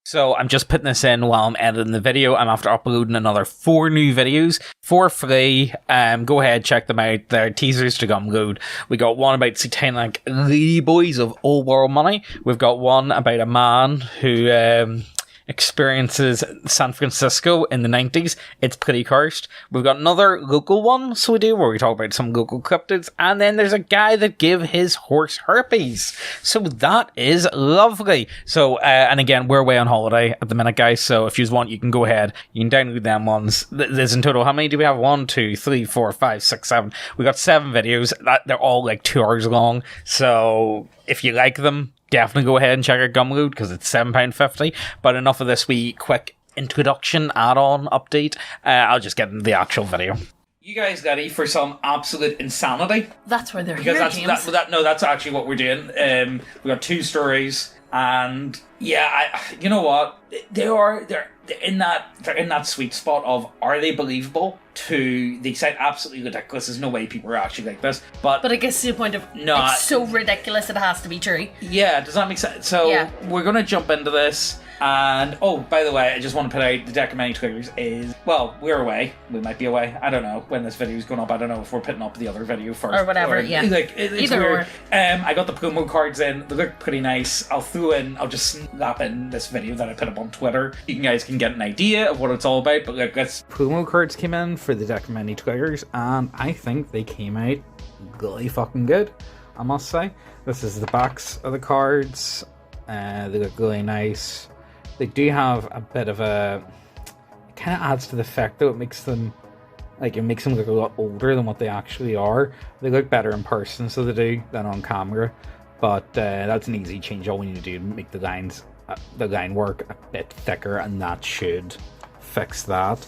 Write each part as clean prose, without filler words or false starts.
So I'm just putting this in while I'm editing the video. I'm after uploading another 4 new videos for free. Go ahead, check them out. They're teasers to Gumroad. We got one about satanic lady boys of old world money. We've got one about a man who experiences San Francisco in the 90s. It's pretty cursed. We've got another local one, so we do, where we talk about some local cryptids. And then there's a guy that gave his horse herpes. So that is lovely. So, and again, we're away on holiday at the minute, guys. So if you want, you can go ahead. You can download them ones. There's in total, how many do we have? 1, 2, 3, 4, 5, 6, 7. We got 7 videos. They're all like 2 hours long. So if you like them, definitely go ahead and check out Gumroad because it's £7.50. But enough of this wee quick introduction add-on update. I'll just get into the actual video. You guys ready for some absolute insanity? That's where they're because here, that's, James. that's actually what we're doing. We got 2 stories, and yeah, you know what? They're in that sweet spot of, are they believable? To they sound absolutely ridiculous. There's no way people are actually like this. But I guess to the point of, no, it's so ridiculous it has to be true. Yeah, does that make sense? So yeah. We're gonna jump into this. And, oh, by the way, I just want to put out the deck of many triggers is, well, we're away. We might be away. I don't know when this video is going up. I don't know if we're putting up the other video first. Or whatever, yeah. Like, it's either weird. or. I got the promo cards in. They look pretty nice. I'll just slap in this video that I put up on Twitter. You guys can get an idea of what it's all about. But look, promo cards came in for the deck of many triggers, and I think they came out really fucking good, I must say. This is the backs of the cards. They look really nice. They do have a bit of a... It kind of adds to the effect, though. It makes them look a lot older than what they actually are. They look better in person, so they do, than on camera. But that's an easy change. All we need to do is make the line work a bit thicker, and that should fix that.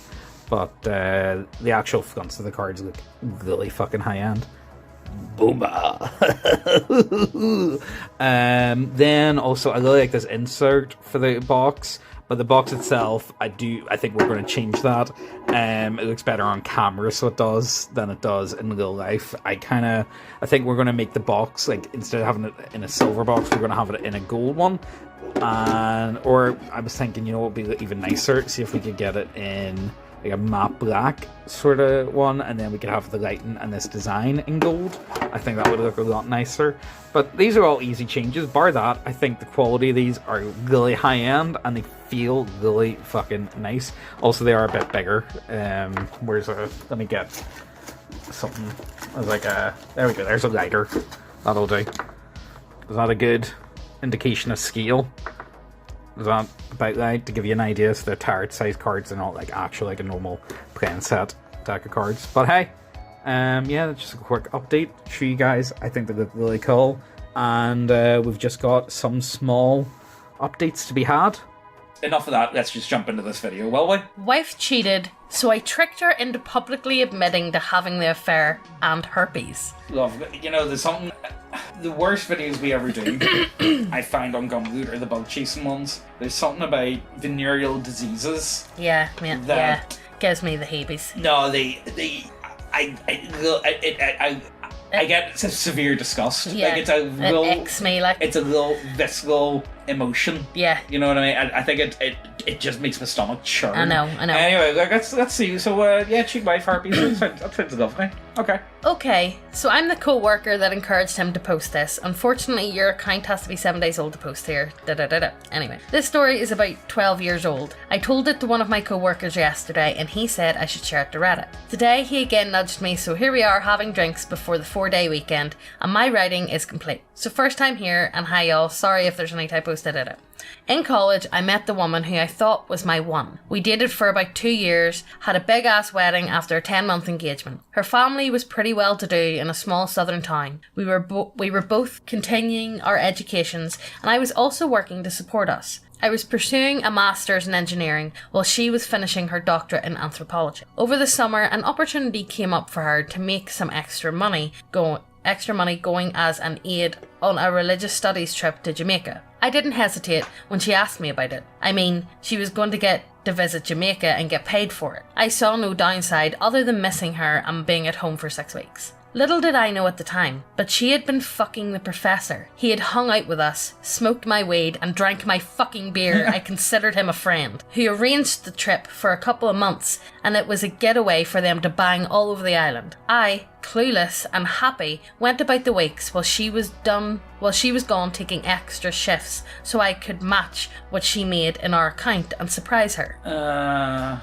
But the actual fronts of the cards look really fucking high-end. Boomba! Then also I really like this insert for the box, but the box itself, I think we're going to change that. It looks better on camera, so it does, than it does in real life. I think we're going to make the box, like, instead of having it in a silver box, we're going to have it in a gold one. Or I was thinking, you know, it would be even nicer, see if we could get it in like a matte black sort of one, and then we could have the lighting and this design in gold. I think that would look a lot nicer. But these are all easy changes. Bar that, I think the quality of these are really high end, and they feel really fucking nice. Also, they are a bit bigger. Let me get something. There we go, there's a lighter. That'll do. Is that a good indication of scale? Is that about right, to give you an idea? So they're tarot size cards, they're not like actual like a normal playing set deck of cards. But hey, yeah, just a quick update to show you guys. I think they look really cool, and we've just got some small updates to be had. Enough of that, let's just jump into this video, will we? Wife cheated, so I tricked her into publicly admitting to having the affair and herpes. Love, you know, there's something... The worst videos we ever do, I find on Gumroad, are the bug chasing ones. There's something about venereal diseases. Yeah, yeah. Gives me the heebies. No, I get severe disgust. Yeah, like, it's a real... It icks me, like... It's a real visceral emotion. Yeah. You know what I mean? I think it just makes my stomach churn. I know. Anyway, let's see. So, yeah, cheek wife herpes. That sounds lovely. Okay, so I'm the co-worker that encouraged him to post this. Unfortunately, your account has to be 7 days old to post here. Anyway, this story is about 12 years old. I told it to one of my co-workers yesterday, and he said I should share it to Reddit. Today, he again nudged me, so here we are having drinks before the 4-day weekend, and my writing is complete. So first time here, and hi y'all, sorry if there's any typos. In college, I met the woman who I thought was my one. We dated for about 2 years, had a big ass wedding after a 10-month engagement. Her family was pretty well to do in a small southern town. We were both continuing our educations, and I was also working to support us. I was pursuing a master's in engineering while she was finishing her doctorate in anthropology. Over the summer, an opportunity came up for her to make some extra money going as an aide on a religious studies trip to Jamaica. I didn't hesitate when she asked me about it. I mean, she was going to get to visit Jamaica and get paid for it. I saw no downside other than missing her and being at home for 6 weeks. Little did I know at the time, but she had been fucking the professor. He had hung out with us, smoked my weed, and drank my fucking beer. I considered him a friend, who arranged the trip for a couple of months, and it was a getaway for them to bang all over the island. I, clueless and happy, went about the weeks while she was gone taking extra shifts so I could match what she made in our account and surprise her.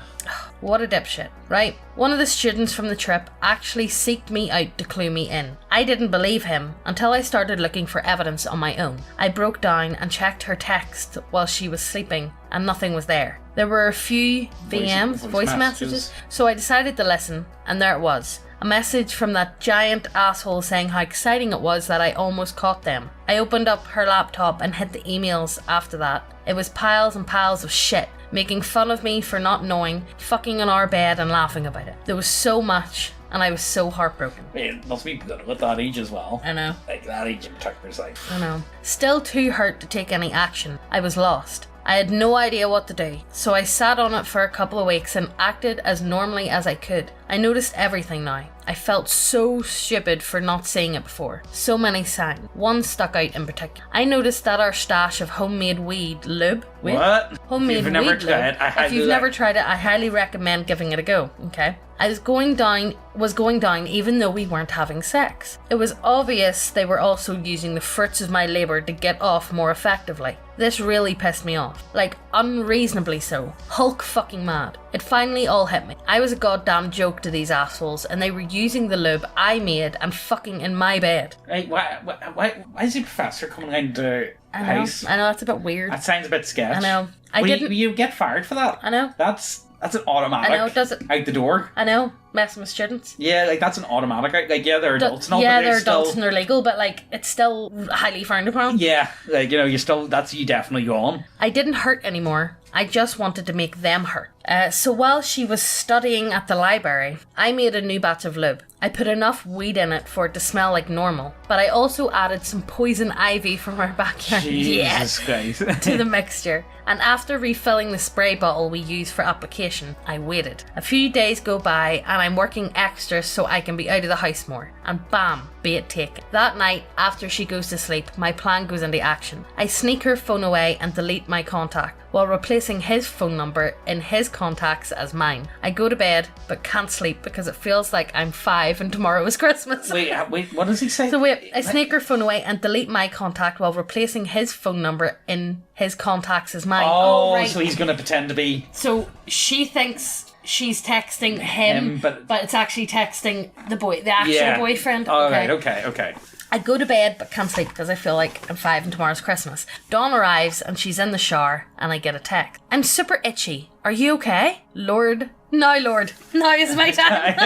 What a dipshit, right? One of the students from the trip actually seeked me out to clue me in. I didn't believe him until I started looking for evidence on my own. I broke down and checked her text while she was sleeping, and nothing was there. There were a few voice messages, so I decided to listen, and there it was. A message from that giant asshole saying how exciting it was that I almost caught them. I opened up her laptop and hit the emails after that. It was piles and piles of shit, making fun of me for not knowing, fucking in our bed and laughing about it. There was so much, and I was so heartbroken. It must be good at that age as well. I know. Like, that age in particular is like... I know. Still too hurt to take any action. I was lost. I had no idea what to do, so I sat on it for a couple of weeks and acted as normally as I could. I noticed everything now. I felt so stupid for not seeing it before. So many signs. One stuck out in particular. I noticed that our stash of homemade weed lube. What? Homemade weed lube. If you've never tried it, I highly recommend giving it a go. Okay. I was going down even though we weren't having sex. It was obvious they were also using the fruits of my labour to get off more effectively. This really pissed me off. Like, unreasonably so. Hulk fucking mad. It finally all hit me. I was a goddamn joke to these assholes, and they were using the lube I made and fucking in my bed. Hey, why is the professor coming into the house? I know, that's a bit weird. That sounds a bit sketch. I know. You get fired for that. I know. That's an automatic. I know, does it? Out the door. I know. Messing with students. Yeah, like that's an automatic. Like, yeah, they're adults and all, yeah, but they're still... adults and they're legal, but like it's still highly frowned upon. Yeah, like, you know, you definitely go on. I didn't hurt anymore. I just wanted to make them hurt. So while she was studying at the library, I made a new batch of lube. I put enough weed in it for it to smell like normal, but I also added some poison ivy from our backyard Jesus Christ. to the mixture. And after refilling the spray bottle we use for application, I waited. A few days go by and I'm working extra so I can be out of the house more. And bam, bait taken. That night, after she goes to sleep, my plan goes into action. I sneak her phone away and delete my contact, while replacing his phone number in his contacts as mine. I go to bed, but can't sleep because it feels like I'm 5 and tomorrow is Christmas. Wait, what does he say? So wait, I sneak her phone away and delete my contact while replacing his phone number in his contacts as mine. Oh, right. So he's going to pretend to be... So she thinks she's texting him, but it's actually texting the actual boyfriend. Oh, okay. Right, okay. I go to bed but can't sleep because I feel like I'm 5 and tomorrow's Christmas. Dawn arrives and she's in the shower and I get a text. I'm super itchy. Are you okay? Lord, now is my time.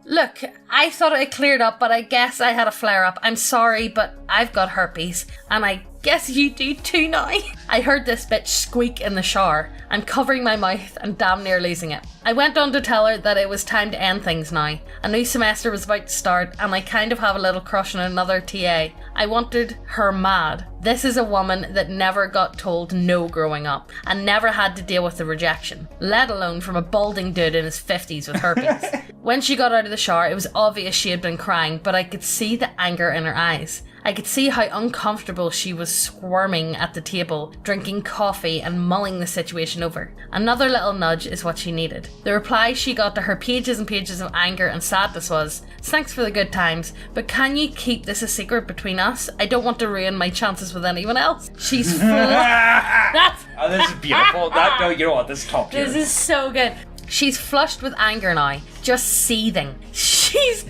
Look, I thought it cleared up, but I guess I had a flare up. I'm sorry, but I've got herpes, and I guess you do too now. I heard this bitch squeak in the shower. I'm covering my mouth and damn near losing it. I went on to tell her that it was time to end things now. A new semester was about to start, and I kind of have a little crush on another TA. I wanted her mad. This is a woman that never got told no growing up, and never had to deal with the rejection, let alone from a balding dude in his 50s with herpes. When she got out of the shower, it was obvious she had been crying, but I could see the anger in her eyes. I could see how uncomfortable she was squirming at the table, drinking coffee and mulling the situation over. Another little nudge is what she needed. The reply she got to her pages and pages of anger and sadness was, "Thanks for the good times, but can you keep this a secret between us? I don't want to ruin my chances with anyone else." She's Oh, this is beautiful. You know what? This is top tier. This is so good. She's flushed with anger now, just seething. She's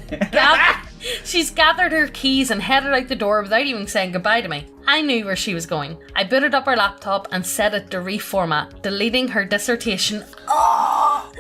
gathered her keys and headed out the door without even saying goodbye to me. I knew where she was going. I booted up her laptop and set it to reformat, deleting her dissertation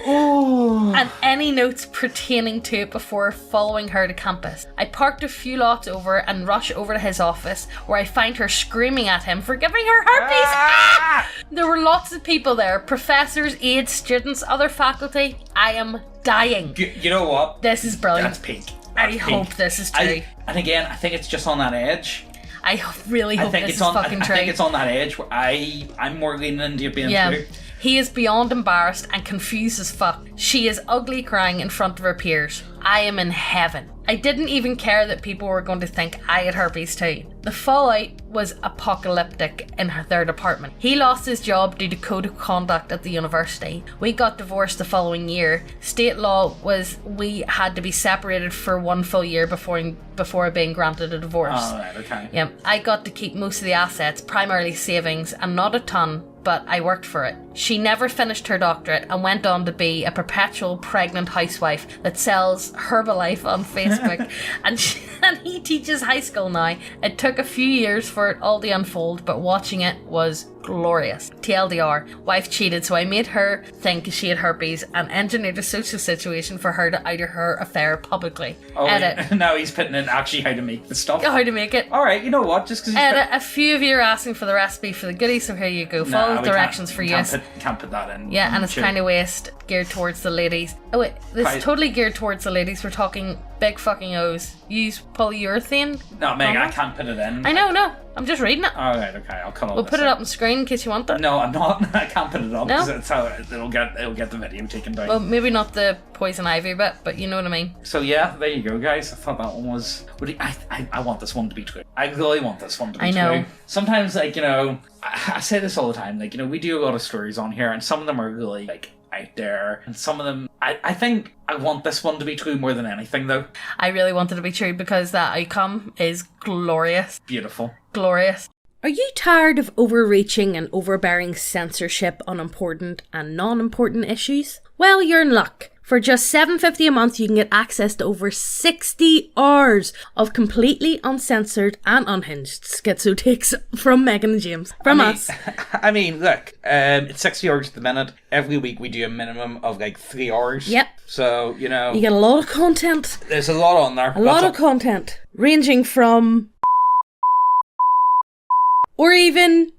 and any notes pertaining to it before following her to campus. I parked a few lots over and rush over to his office, where I find her screaming at him for giving her herpes. There were lots of people there, professors, aides, students, other faculty. I am dying. You know what? This is brilliant. That's peak. I hope this is true. And again, I think it's just on that edge. I really hope this is fucking true. I think it's on that edge where I'm more leaning into it being true. He is beyond embarrassed and confused as fuck. She is ugly crying in front of her peers. I am in heaven. I didn't even care that people were going to think I had herpes too. The fallout was apocalyptic in their department. He lost his job due to code of conduct at the university. We got divorced the following year. State law was we had to be separated for 1 full year before being granted a divorce. Oh, right, okay. Yeah, I got to keep most of the assets, primarily savings, and not a ton, but I worked for it. She never finished her doctorate and went on to be a perpetual pregnant housewife that sells Herbalife on Facebook. and he teaches high school now. It took a few years for it all to unfold, but watching it was glorious. TLDR, wife cheated, so I made her think she had herpes and engineered a social situation for her to out her affair publicly. Oh, Edit. Now he's putting in actually how to make the stuff. How to make it. Alright, you know what? Just because Edit. A few of you are asking for the recipe for the goodie, so here you go. Follow the directions for use. Can't put that in. Yeah, and it's kind of waste geared towards the ladies. Oh wait, this is totally geared towards the ladies. We're talking big fucking O's. Use polyurethane. No, Meg, I can't put it in. I know, no. I'm just reading it. Alright, okay, I'll cut all We'll this put it out. up on screen in case you want it. No, I'm not. I can't put it up No? because it's how it'll get the video taken down. Well, maybe not the poison ivy bit, but you know what I mean. So yeah, there you go, guys. I thought that one was. I want this one to be true. I really want this one to be I know. true. Sometimes, like, you know, I say this all the time. Like, you know, we do a lot of stories on here, and some of them are really like out there, and some of them I think I want this one to be true more than anything, though. I really want it to be true because that outcome is glorious. Beautiful. Glorious. Are you tired of overreaching and overbearing censorship on important and non-important issues? Well, you're in luck. For just $7.50 a month, you can get access to over 60 hours of completely uncensored and unhinged schizo takes from Megan and James. From us. I mean, look, it's 60 hours at the minute. Every week we do a minimum of like 3 hours. Yep. So, you know, You get a lot of content. there's a lot on there. A lot of content. Ranging from... Or even...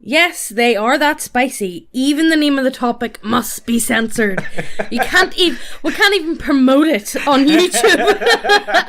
Yes, they are that spicy. Even the name of the topic must be censored. We can't even promote it on YouTube.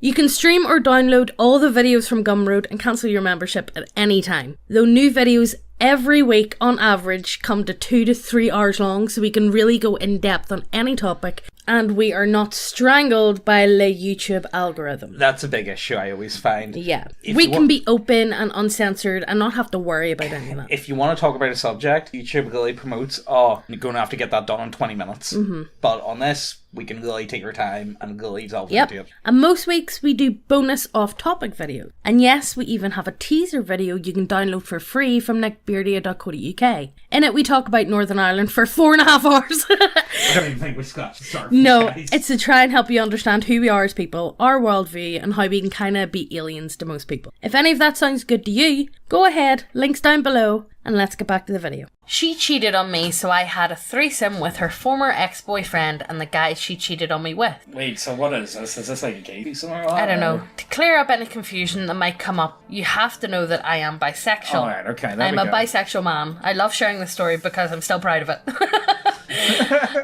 You can stream or download all the videos from Gumroad and cancel your membership at any time. Though new videos every week on average come to 2 to 3 hours long, so we can really go in depth on any topic, and we are not strangled by the YouTube algorithm. That's a big issue I always find. Yeah. If We you can want- be open and uncensored and not have to worry about any of that. If you want to talk about a subject, YouTube really promotes, you're going to have to get that done in 20 minutes. Mm-hmm. But on this, we can really take our time and really delve into it. And most weeks we do bonus off-topic videos. And yes, we even have a teaser video you can download for free from nickbeardia.co.uk. In it, we talk about Northern Ireland for 4.5 hours. I don't even think we're scratched the surface, No, guys. it's to try and help you understand who we are as people, our worldview, and how we can kind of be aliens to most people. If any of that sounds good to you, go ahead, links down below, and let's get back to the video. She cheated on me, so I had a threesome with her former ex-boyfriend and the guy she cheated on me with. Wait, so what is this? Is this like a gay threesome or what? I don't know. To clear up any confusion that might come up, you have to know that I am bisexual. Alright, okay, there I'm we a go. bisexual man. I love sharing this story because I'm still proud of it.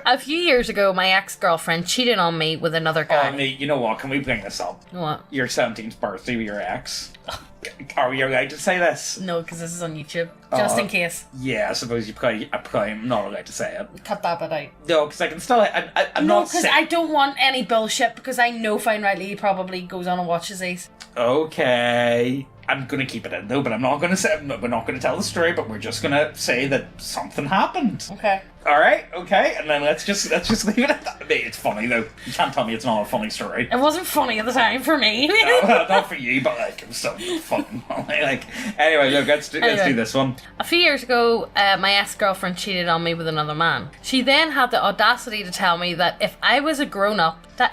A few years ago, my ex-girlfriend cheated on me with another guy. You know what? Can we bring this up? What? Your 17th birthday with your ex. Are we allowed to say this? No, because this is on YouTube. Just in case. Yeah, I suppose I'm probably not allowed to say it. Cut that bit out. No, because I can still. I'm No, not. because I don't want any bullshit, because I know fine rightly he probably goes on and watches these. Okay. I'm gonna keep it in though, but I'm not gonna say. We're not gonna tell the story, but we're just gonna say that something happened. Okay. All right, okay, and then let's just leave it at that. Mate, it's funny though. You can't tell me it's not a funny story. It wasn't funny at the time for me. No, not for you, but like it was so fucking funny. Like anyway, look, let's do this one. A few years ago, my ex-girlfriend cheated on me with another man. She then had the audacity to tell me that if I was a grown-up, that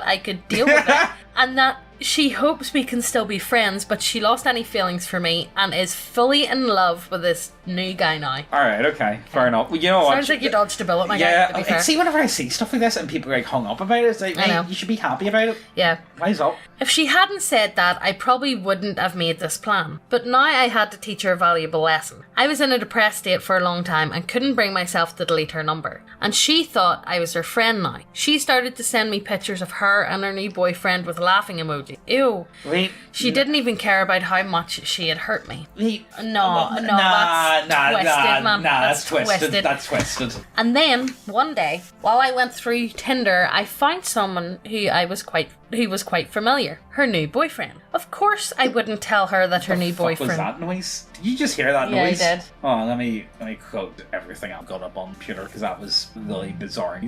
I could deal with it, and that she hopes we can still be friends, but she lost any feelings for me and is fully in love with this new guy now. All right, okay, fair enough. Well, you know what? Sounds like you dodged a bullet, my guy, Yeah, to be fair. see, whenever I see stuff like this and people are like hung up about it, it's like, I know. mate, you should be happy about it. Yeah. Wise up. If she hadn't said that, I probably wouldn't have made this plan. But now I had to teach her a valuable lesson. I was in a depressed state for a long time and couldn't bring myself to delete her number. And she thought I was her friend now. She started to send me pictures of her and her new boyfriend with laughing emojis. emoji. Ew. Wait. She didn't even care about how much she had hurt me. Wait. No, that's twisted, man. That's twisted. That's twisted. And then, one day, while I went through Tinder, I found someone who was quite familiar. Her new boyfriend. Of course, I wouldn't tell her that her new boyfriend. Was that noise? Did you just hear that noise? Yeah, I did. Oh, let me quote everything I've got up on the computer because that was really bizarre.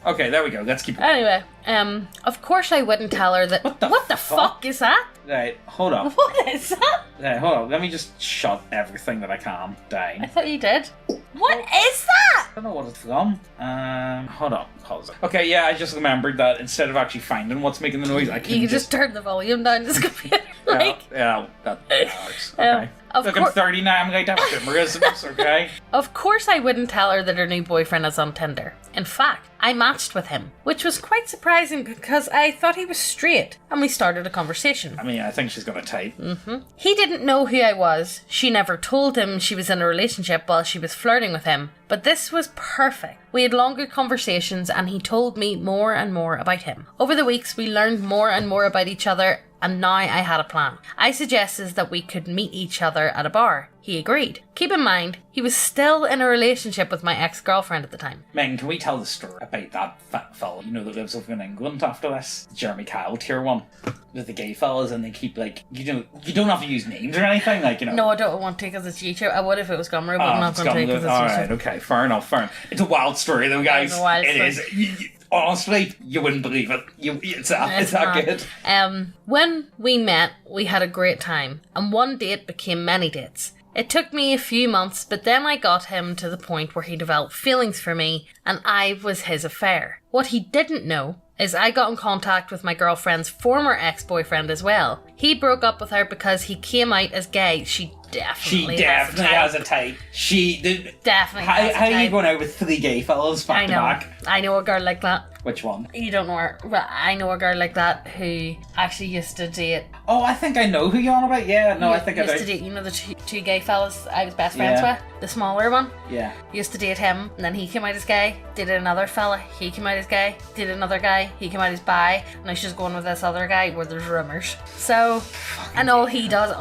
Okay, there we go. Let's keep. Anyway, of course I wouldn't tell her that. What the fuck is that? Right, hold on. What is that? Right, hold on. Let me just shut everything that I can down. I thought you did. What is that? I don't know what it's from. Hold on. Pause it. Okay, yeah, I just remembered that instead of actually finding what's making the noise, I can You can just turn the volume down this computer. Like, yeah, that works. Okay. Of Look, I'm 39. I'm going to have consumerism, okay? Of course I wouldn't tell her that her new boyfriend is on Tinder. In fact, I matched with him, which was quite surprising because I thought he was straight, and we started a conversation. I mean, I think she's going to type. He didn't know who I was. She never told him she was in a relationship while she was flirting with him. But this was perfect. We had longer conversations and he told me more and more about him. Over the weeks, we learned more and more about each other, and now I had a plan. I suggested that we could meet each other at a bar. He agreed. Keep in mind, he was still in a relationship with my ex-girlfriend at the time. Megan, can we tell the story about that fat fella, that lives over in England after this? Jeremy Kyle, tier 1. With the gay fellas, and they keep, you don't have to use names or anything, No, I don't want to because it's YouTube. I would if it was Gumroad, but I'm not going to because it's YouTube. Alright, okay, fair enough. It's a wild story though, guys. It's a wild story. It is. Honestly, you wouldn't believe it. It's that good. When we met, we had a great time, and one date became many dates. It took me a few months, but then I got him to the point where he developed feelings for me, and I was his affair. What he didn't know is I got in contact with my girlfriend's former ex-boyfriend as well. He broke up with her because he came out as gay. She definitely has a type. She definitely has a type. How are you going out with 3 gay fellas back to back? I know a girl like that. Which one? You don't know her, but I know a girl like that who actually used to date. Oh, I think I know who you're on about. Yeah, no, I think I do. Used to date, the two gay fellas I was best friends with, the smaller one. Yeah. Used to date him, and then he came out as gay. Dated another fella, he came out as gay. Dated another guy, he came out as bi. Now she's going with this other guy where there's rumours. So, and all he does,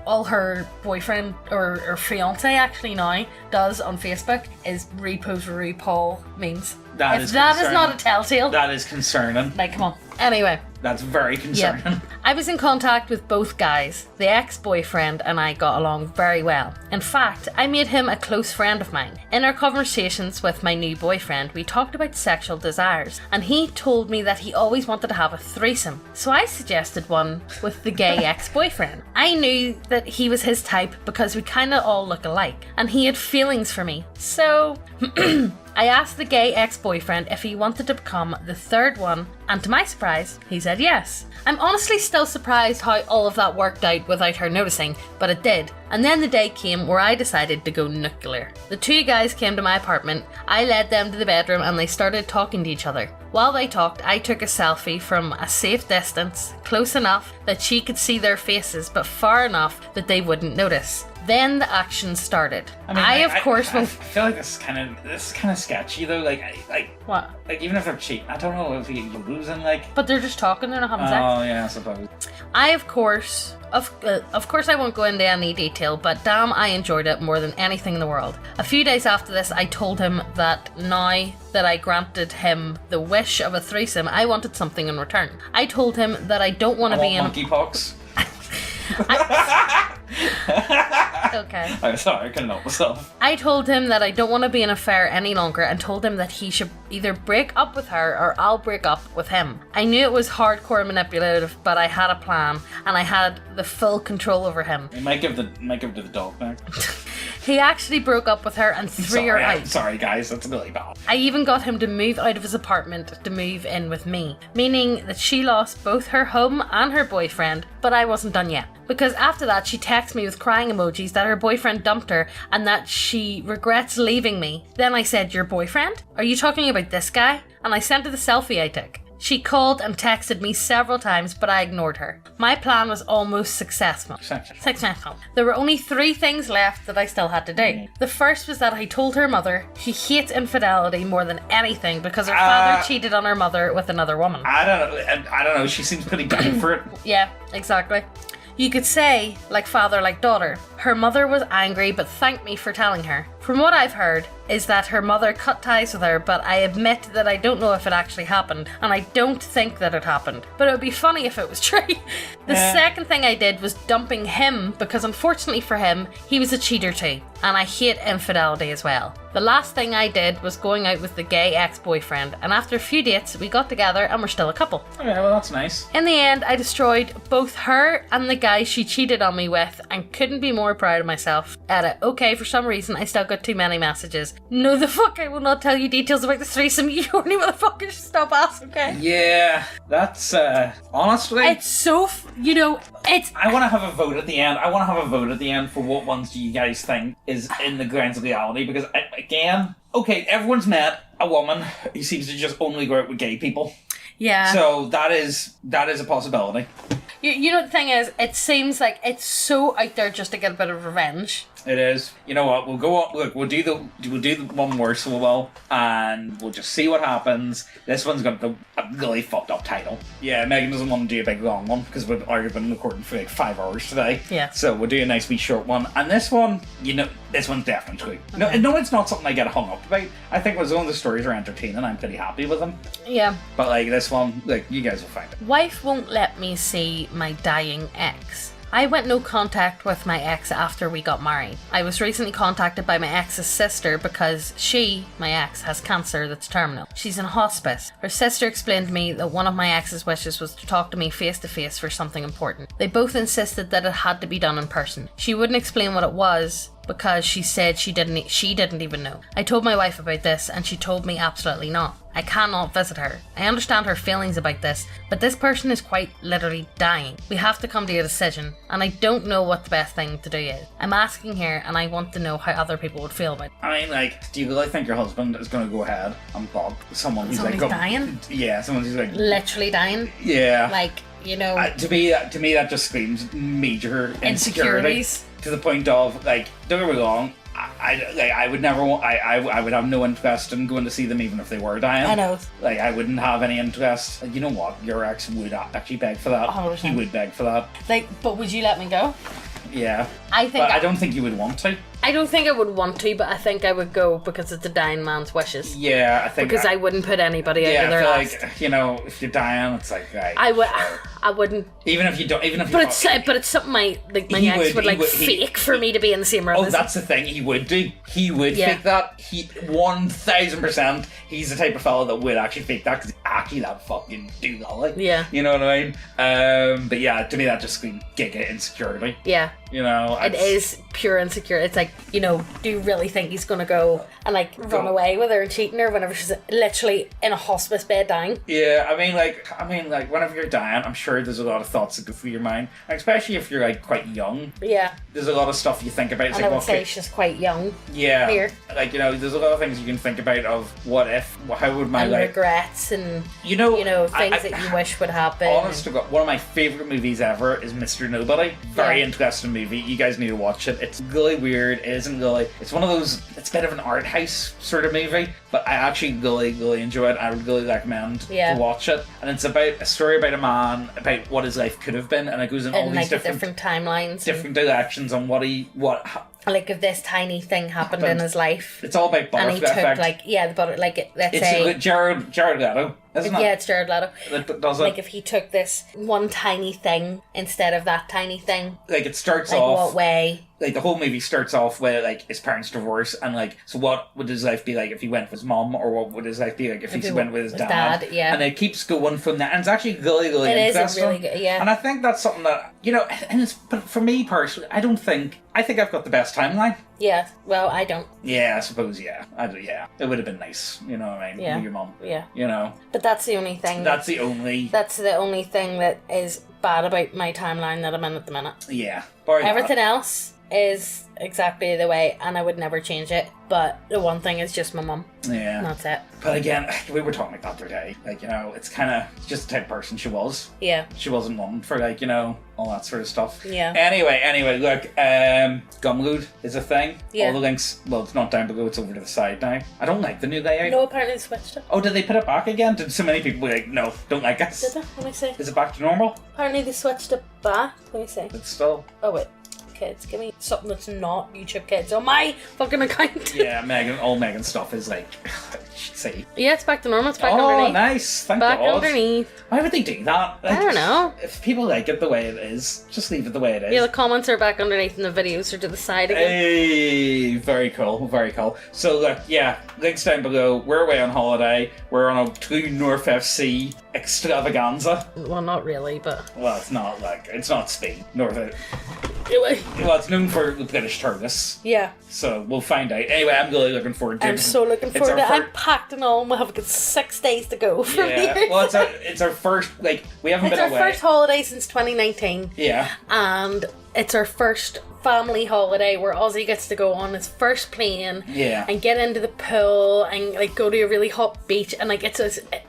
all her boyfriend or fiance actually now does on Facebook is repost RuPaul memes. That is not a telltale. That is concerning. Come on. Anyway. That's very concerning. Yep. I was in contact with both guys. The ex-boyfriend and I got along very well. In fact, I made him a close friend of mine. In our conversations with my new boyfriend, we talked about sexual desires, and he told me that he always wanted to have a threesome. So I suggested one with the gay ex-boyfriend. I knew that he was his type because we kind of all look alike, and he had feelings for me. So I asked the gay ex-boyfriend if he wanted to become the third one, and to my surprise, he said yes. I'm honestly still surprised how all of that worked out without her noticing, but it did. And then the day came where I decided to go nuclear. The 2 guys came to my apartment, I led them to the bedroom, and they started talking to each other. While they talked, I took a selfie from a safe distance, close enough that she could see their faces, but far enough that they wouldn't notice. Then the action started. I feel like this is kind of sketchy though. What? Even if they're cheating, I don't know if you're losing But they're just talking. They're not having sex. Oh yeah, I suppose. I of course I won't go into any detail, but damn, I enjoyed it more than anything in the world. A few days after this, I told him that now that I granted him the wish of a threesome, I wanted something in return. I told him that I don't want to be in monkeypox. Okay. I'm sorry, I couldn't help myself. I told him that I don't want to be in an affair any longer and told him that he should either break up with her or I'll break up with him. I knew it was hardcore manipulative, but I had a plan and I had the full control over him. You might give the dog back. He actually broke up with her and threw her out. I'm sorry guys, that's really bad. I even got him to move out of his apartment to move in with me, meaning that she lost both her home and her boyfriend, but I wasn't done yet. Because after that, she texted me with crying emojis that her boyfriend dumped her and that she regrets leaving me. Then I said, your boyfriend? Are you talking about this guy? And I sent her the selfie I took. She called and texted me several times, but I ignored her. My plan was almost successful. Successful. There were only 3 things left that I still had to do. The first was that I told her mother she hates infidelity more than anything because her father cheated on her mother with another woman. I don't know. She seems pretty down for it. Yeah, exactly. You could say, like father, like daughter. Her mother was angry but thanked me for telling her. From what I've heard, is that her mother cut ties with her, but I admit that I don't know if it actually happened, and I don't think that it happened. But it would be funny if it was true. The second thing I did was dumping him, because unfortunately for him, he was a cheater too, and I hate infidelity as well. The last thing I did was going out with the gay ex-boyfriend, and after a few dates, we got together and we're still a couple. Okay, well that's nice. In the end, I destroyed both her and the guy she cheated on me with, and couldn't be more proud of myself. Edit. Okay, for some reason, I still got too many messages. No, the fuck, I will not tell you details about the threesome. You horny motherfuckers, stop asking, okay? Yeah, that's, honestly... It's so, it's... I want to have a vote at the end. For what ones do you guys think is in the grounds of reality, because, again, okay, everyone's met a woman who seems to just only go out with gay people. Yeah. So that is a possibility. You know, the thing is, it seems like it's so out there just to get a bit of revenge. It is. You know what? We'll go on. Look, we'll do the one more, so we'll, and we'll just see what happens. This one's got a really fucked up title. Yeah, Megan doesn't want to do a big long one because we've already been recording for like 5 hours today. Yeah. So we'll do a nice wee short one. And this one, this one's definitely true. Okay. No, it's not something I get hung up about. I think as long as the stories are entertaining, I'm pretty happy with them. Yeah. But like this one, like you guys will find it. Wife won't let me see my dying ex. I went no contact with my ex after we got married. I was recently contacted by my ex's sister because she, my ex, has cancer that's terminal. She's in hospice. Her sister explained to me that one of my ex's wishes was to talk to me face to face for something important. They both insisted that it had to be done in person. She wouldn't explain what it was because she said she didn't even know. I told my wife about this and she told me absolutely not. I cannot visit her. I understand her feelings about this, but this person is quite literally dying. We have to come to a decision, and I don't know what the best thing to do is. I'm asking here, and I want to know how other people would feel about it. I mean, like, do you really think your husband is going to go ahead and bog someone who's Somebody's like... dying? Yeah, someone who's like... Literally dying? Yeah. Like, to me, that just screams major insecurity. To the point of, like, don't get me wrong, I would never want. I would have no interest in going to see them even if they were dying. I know. Like I wouldn't have any interest. You know what? Your ex would actually beg for that. 100%. He would beg for that. Like, but would you let me go? Yeah. But I don't think you would want to. I don't think I would want to, but I think I would go because it's a dying man's wishes. Yeah, I think because I wouldn't put anybody out of their last. Like, if you're dying, it's like right. I wouldn't. Even if you don't. Even if. But it's something my ex would fake for me to be in the same room. Oh, that's the thing. He would do. He would fake that. 1000%. He's the type of fellow that would actually fake that because actually that fucking do that. Like, yeah. You know what I mean? But yeah, to me that just screams giga insecurity. Yeah. It is pure insecurity. It's like, do you really think he's gonna go and run away with her and cheating her whenever she's literally in a hospice bed dying? Yeah, I mean, whenever you're dying, I'm sure there's a lot of thoughts that go through your mind, especially if you're quite young. Yeah. There's a lot of stuff you think about. It's and I would say she's quite young. Yeah. Here. There's a lot of things you can think about of what if, how would my life... regrets and, things that you wish would happen. Honest to God, one of my favourite movies ever is Mr. Nobody. Very interesting movie. You guys need to watch it. It's really weird. It isn't really... It's one of those... It's a bit of an art house sort of movie, but I actually really, really enjoy it. I would really recommend to watch it. And it's about a story about a man, about what his life could have been, and it goes in all these different timelines. Different directions on if this tiny thing happened in his life. It's all about butterfly effect. The butter, let's say... It's Jared Leto, isn't it? Yeah, it's Jared Leto. That does it. If he took this one tiny thing instead of that tiny thing. It starts off... what way? The whole movie starts off with, his parents' divorce, and, so what would his life be like if he went with his mom, or what would his life be like if he went with his dad? Yeah. And it keeps going from that, and it's actually really, really interesting. It is really good, yeah. And I think that's something that, but for me personally, I think I've got the best timeline. Yeah, well, I don't. Yeah, I suppose, yeah. It would have been nice, you know what I mean? Yeah. With your mom. Yeah. But that's the only thing. That's the only thing that is bad about my timeline that I'm in at the minute. Yeah. Everything else is exactly the way, and I would never change it. But the one thing is just my mum. Yeah. That's it. But again, we were talking about the other day. Like, you know, it's kind of just the type of person she was. Yeah. She wasn't one for, like, you know, all that sort of stuff. Yeah. Anyway, look, Gumroad is a thing. Yeah. All the links, well, it's not down below, it's over to the side now. I don't like the new layout. No, apparently they switched it. Oh, did they put it back again? Did so many people be like, no, don't like us? Did they? Let me see. Is it back to normal? Apparently they switched it back. Let me see. It's still... Oh, wait. Kids, give me something that's not YouTube Kids on my fucking account. Yeah, all Megan stuff is like, see. Yeah, it's back to normal. It's back Oh, underneath. nice. Thank Back God. underneath. Why would they do that? Like, I don't know. If people like it the way it is, just leave it the way it is. Yeah, the comments are back underneath and the videos are to the side again. Hey, very cool, very cool. So look, yeah, links down below. We're away on holiday. We're on a True North FC extravaganza. Well, not really, but... Well, it's not Spain. Well, it's known for the British tourists. Yeah. So we'll find out. Anyway, I'm really looking forward to it. I'm so looking forward to it. I'm packed and all, and we'll have 6 days to go from here. Well, it's our first, like, we haven't been away. It's our first holiday since 2019. Yeah. And it's our first family holiday where Ozzy gets to go on his first plane. Yeah. And get into the pool and, like, go to a really hot beach. And, like,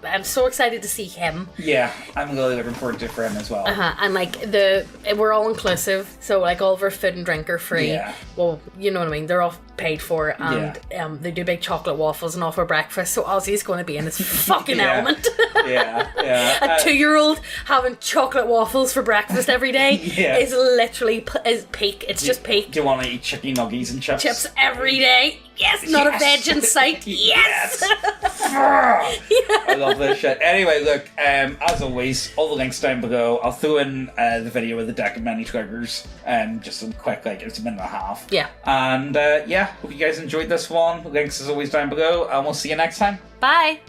I'm so excited to see him. Yeah, I'm really looking forward to it for him as well. And, like, we're all inclusive. So, like, all of our food and drink are free. Yeah. Well, you know what I mean. They're all paid for. And they do big chocolate waffles and all for breakfast. So Ozzy's going to be in his fucking element. Yeah. A 2-year-old having chocolate waffles for breakfast every day is literally is peak. It's just peak. Do you want to eat chicken nuggies and chips? Chips every day. Yes, not a veg in sight. Yes. I love this shit. Anyway, look, as always, all the links down below. I'll throw in the video with the deck of many triggers. Just some quick, like, it's a minute and a half. Yeah. And hope you guys enjoyed this one. Links as always down below, and we'll see you next time. Bye.